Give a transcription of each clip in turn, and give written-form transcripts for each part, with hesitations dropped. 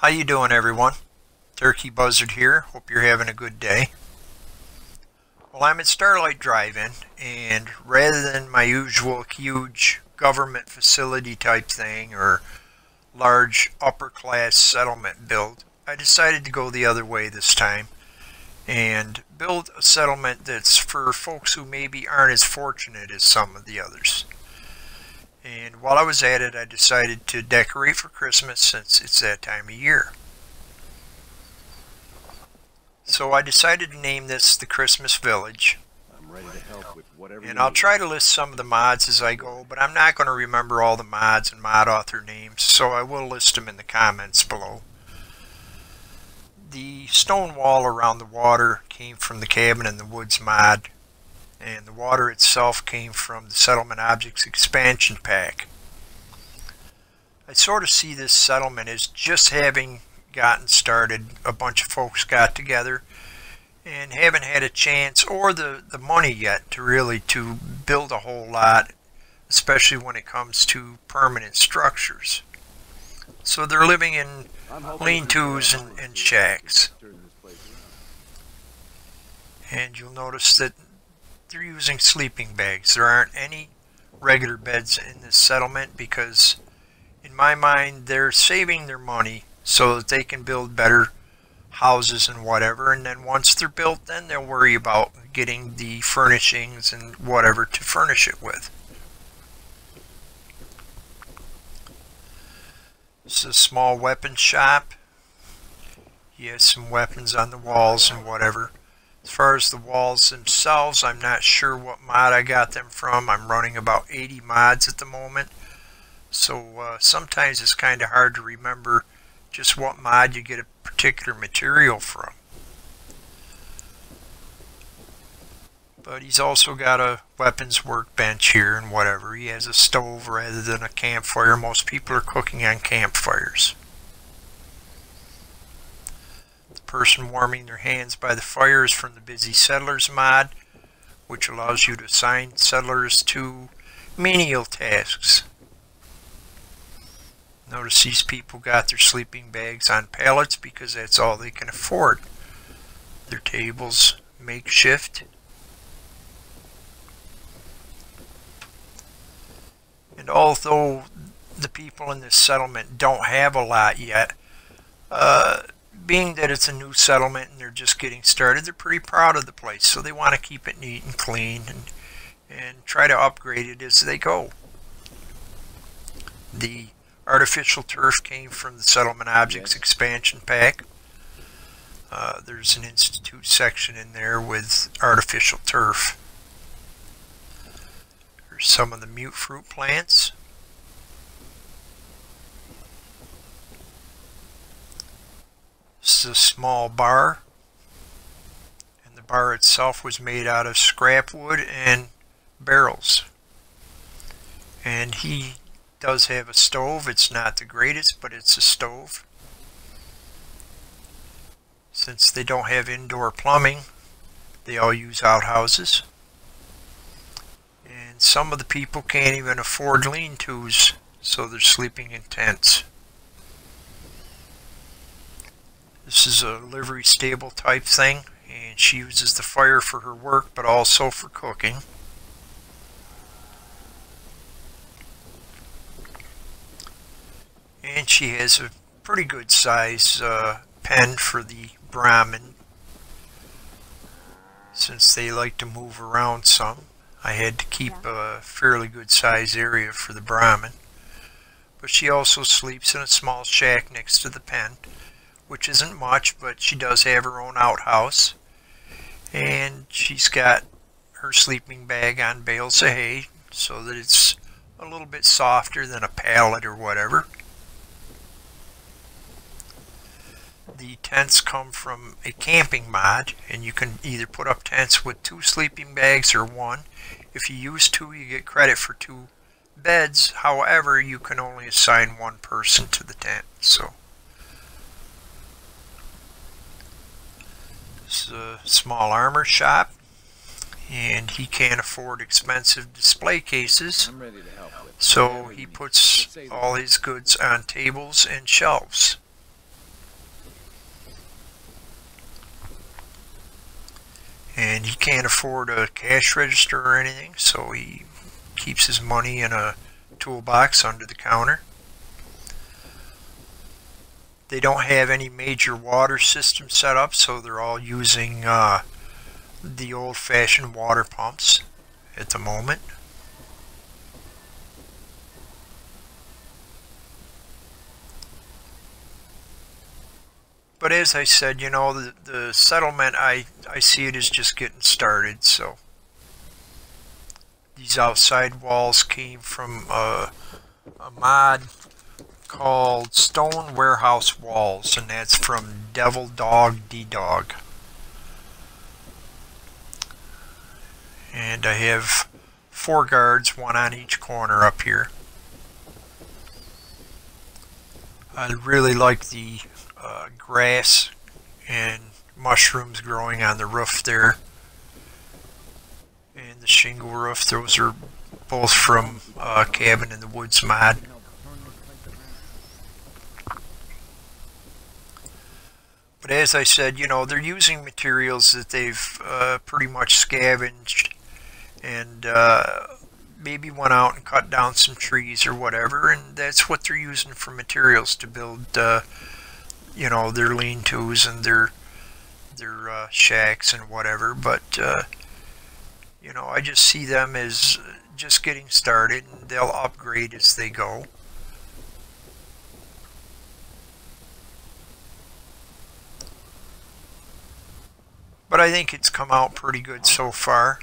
How you doing, everyone? Turkey Buzzard here. Hope you're having a good day. Well, I'm at Starlight Drive-In, and rather than my usual huge government facility type thing or large upper class settlement build, I decided to go the other way this time and build a settlement that's for folks who maybe aren't as fortunate as some of the others. And while I was at it, I decided to decorate for Christmas since it's that time of year. So I decided to name this the Christmas Village. I'm ready to help with whatever and I'll try to list some of the mods as I go, but I'm not going to remember all the mods and mod author names, so I will list them in the comments below. The stone wall around the water came from the Cabin in the Woods mod, and the water itself came from the Settlement Objects expansion pack. I sort of see this settlement as just having gotten started. A bunch of folks got together and haven't had a chance or the money yet to build a whole lot, especially when it comes to permanent structures. So they're living in lean-tos and shacks. And you'll notice that they're using sleeping bags. There aren't any regular beds in this settlement because, in my mind, they're saving their money so that they can build better houses and whatever, and then once they're built, then they'll worry about getting the furnishings and whatever to furnish it with. This is a small weapon shop. He has some weapons on the walls and whatever. As far as the walls themselves, I'm not sure what mod I got them from. I'm running about 80 mods at the moment, so sometimes it's kind of hard to remember just what mod you get a particular material from. But he's also got a weapons workbench here and whatever. He has a stove rather than a campfire. Most people are cooking on campfires. Person warming their hands by the fire is from the Busy Settlers mod, which allows you to assign settlers to menial tasks. Notice these people got their sleeping bags on pallets because that's all they can afford. Their tables makeshift. And although the people in this settlement don't have a lot yet, being that it's a new settlement and they're just getting started, they're pretty proud of the place, so they want to keep it neat and clean and try to upgrade it as they go. The artificial turf came from the Settlement Objects expansion pack. There's an Institute section in there with artificial turf. There's some of the mute fruit plants. This is a small bar, and the bar itself was made out of scrap wood and barrels. And he does have a stove. It's not the greatest, but it's a stove. Since they don't have indoor plumbing, they all use outhouses. And some of the people can't even afford lean-tos, so they're sleeping in tents. This is a livery stable type thing, and she uses the fire for her work, but also for cooking. And she has a pretty good size pen for the Brahmin. Since they like to move around some, I had to keep a fairly good size area for the Brahmin. But she also sleeps in a small shack next to the pen, which isn't much, but she does have her own outhouse. And she's got her sleeping bag on bales of hay so that it's a little bit softer than a pallet or whatever. The tents come from a camping mod, and you can either put up tents with 2 sleeping bags or 1. If you use 2, you get credit for 2 beds. However, you can only assign 1 person to the tent. So this is a small armor shop, and he can't afford expensive display cases, so he puts all his goods on tables and shelves. and he can't afford a cash register or anything, so he keeps his money in a toolbox under the counter. They don't have any major water system set up, so they're all using the old-fashioned water pumps at the moment. But as I said, you know, the settlement, I see it as just getting started. So these outside walls came from a mod called Stone Warehouse Walls, and that's from DevildawgDDawg. And I have 4 guards, 1 on each corner up here. I really like the grass and mushrooms growing on the roof there, and the shingle roof. Those are both from Cabin in the Woods mod. But as I said, you know, they're using materials that they've pretty much scavenged, and maybe went out and cut down some trees or whatever, and that's what they're using for materials to build you know, their lean-tos and their shacks and whatever. But you know, I just see them as just getting started, and they'll upgrade as they go. But I think it's come out pretty good so far.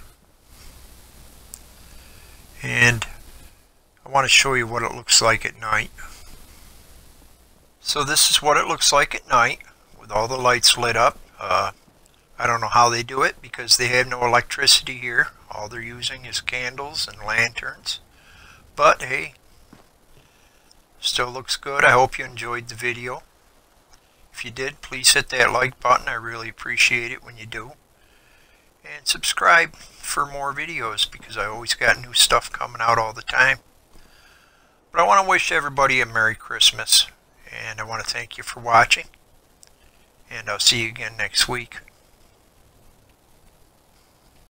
And I want to show you what it looks like at night. So this is what it looks like at night with all the lights lit up. I don't know how they do it because they have no electricity here. All they're using is candles and lanterns. But hey, still looks good. I hope you enjoyed the video. If you did, please hit that like button. I really appreciate it when you do. And subscribe for more videos because I always got new stuff coming out all the time. But I want to wish everybody a Merry Christmas. And I want to thank you for watching. And I'll see you again next week.